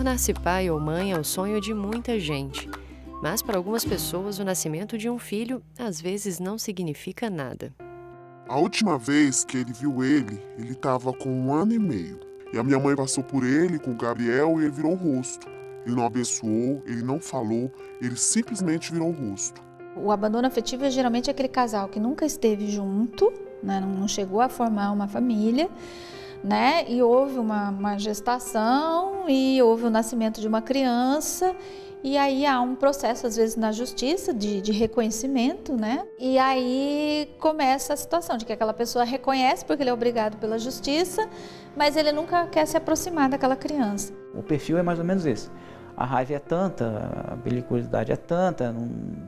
Tornar-se pai ou mãe é o sonho de muita gente. Mas para algumas pessoas, o nascimento de um filho às vezes não significa nada. A última vez que ele viu ele estava com 1 ano e meio. E a minha mãe passou por ele com o Gabriel e ele virou o rosto. Ele não abençoou, ele não falou, ele simplesmente virou o rosto. O abandono afetivo é geralmente aquele casal que nunca esteve junto, né, não chegou a formar uma família, né, e houve uma gestação e houve o nascimento de uma criança. E aí há um processo, às vezes, na justiça de reconhecimento, né? E aí começa a situação de que aquela pessoa reconhece porque ele é obrigado pela justiça, mas ele nunca quer se aproximar daquela criança. O perfil é mais ou menos esse. A raiva é tanta, a belicosidade é tanta,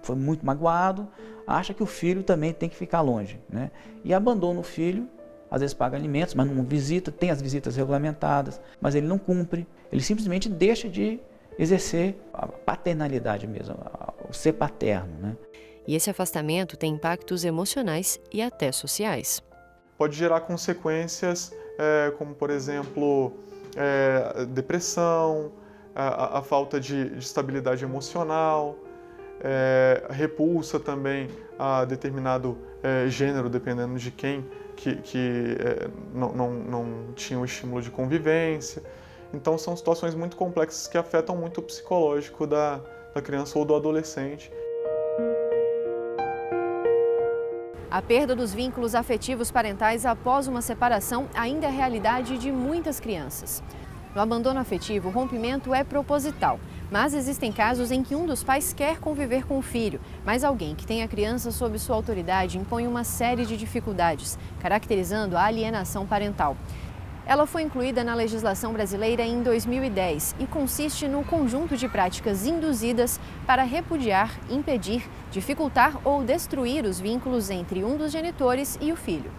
foi muito magoado, acha que o filho também tem que ficar longe, né? E abandona o filho, às vezes paga alimentos, mas não visita, tem as visitas regulamentadas, mas ele não cumpre, ele simplesmente deixa de exercer a paternalidade mesmo, o ser paterno, né? E esse afastamento tem impactos emocionais e até sociais. Pode gerar consequências como, por exemplo, depressão, a falta de estabilidade emocional, repulsa também a determinado gênero, dependendo de quem que não tinha o estímulo de convivência. Então são situações muito complexas que afetam muito o psicológico da criança ou do adolescente. A perda dos vínculos afetivos parentais após uma separação ainda é realidade de muitas crianças. No abandono afetivo, o rompimento é proposital, mas existem casos em que um dos pais quer conviver com o filho, mas alguém que tem a criança sob sua autoridade impõe uma série de dificuldades, caracterizando a alienação parental. Ela foi incluída na legislação brasileira em 2010 e consiste no conjunto de práticas induzidas para repudiar, impedir, dificultar ou destruir os vínculos entre um dos genitores e o filho.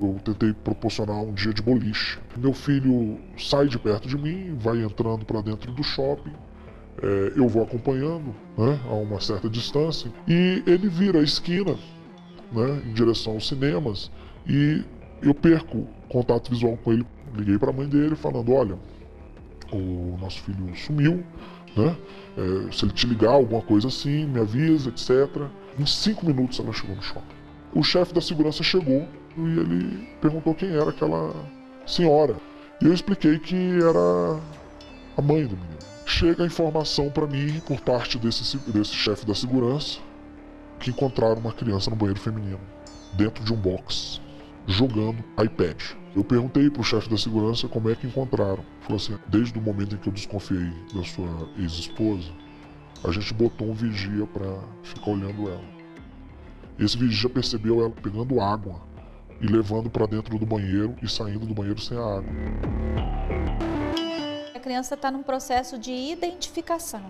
Eu tentei proporcionar um dia de boliche. Meu filho sai de perto de mim, vai entrando para dentro do shopping. Eu vou acompanhando, né, a uma certa distância. E ele vira a esquina, né, em direção aos cinemas. E eu perco contato visual com ele. Liguei para a mãe dele falando, olha, o nosso filho sumiu, né? Se ele te ligar, alguma coisa assim, me avisa, etc. Em 5 minutos ela chegou no shopping. O chefe da segurança chegou e ele perguntou quem era aquela senhora. E eu expliquei que era a mãe do menino. Chega a informação para mim, por parte desse chefe da segurança, que encontraram uma criança no banheiro feminino, dentro de um box, jogando iPad. Eu perguntei pro chefe da segurança como é que encontraram. Falou assim, desde o momento em que eu desconfiei da sua ex-esposa, a gente botou um vigia para ficar olhando ela. Esse vigia percebeu ela pegando água e levando para dentro do banheiro e saindo do banheiro sem a água. A criança está num processo de identificação.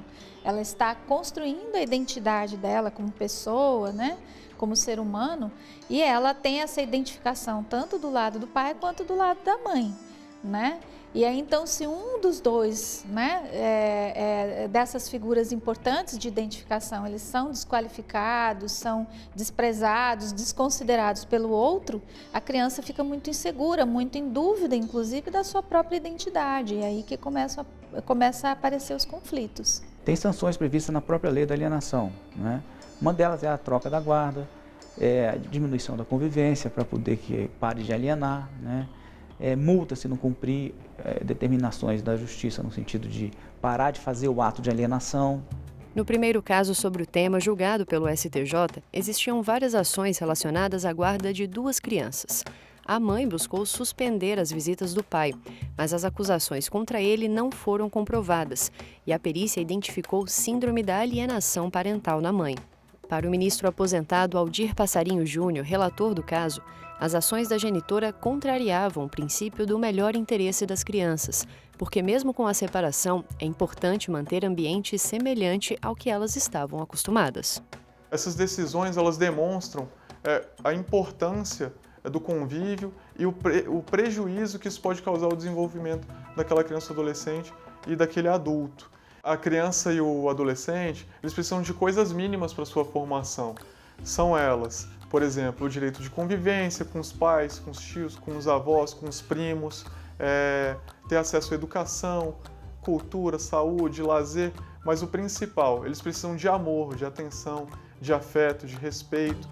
Ela está construindo a identidade dela como pessoa, né? Como ser humano, e ela tem essa identificação tanto do lado do pai quanto do lado da mãe, né? E aí então, se um dos dois, né, dessas figuras importantes de identificação, eles são desqualificados, são desprezados, desconsiderados pelo outro, a criança fica muito insegura, muito em dúvida, inclusive, da sua própria identidade. E aí que começa a aparecer os conflitos. Tem sanções previstas na própria lei da alienação, né? Uma delas é a troca da guarda, a diminuição da convivência para poder que pare de alienar, né? Multa se não cumprir determinações da justiça no sentido de parar de fazer o ato de alienação. No primeiro caso sobre o tema julgado pelo STJ, existiam várias ações relacionadas à guarda de 2 crianças. A mãe buscou suspender as visitas do pai, mas as acusações contra ele não foram comprovadas e a perícia identificou síndrome da alienação parental na mãe. Para o ministro aposentado Aldir Passarinho Júnior, relator do caso, as ações da genitora contrariavam o princípio do melhor interesse das crianças, porque mesmo com a separação, é importante manter ambiente semelhante ao que elas estavam acostumadas. Essas decisões, elas demonstram a importância do convívio e o prejuízo que isso pode causar ao desenvolvimento daquela criança ou adolescente e daquele adulto. A criança e o adolescente, eles precisam de coisas mínimas para sua formação. São elas, por exemplo, o direito de convivência com os pais, com os tios, com os avós, com os primos, ter acesso à educação, cultura, saúde, lazer, mas o principal, eles precisam de amor, de atenção, de afeto, de respeito.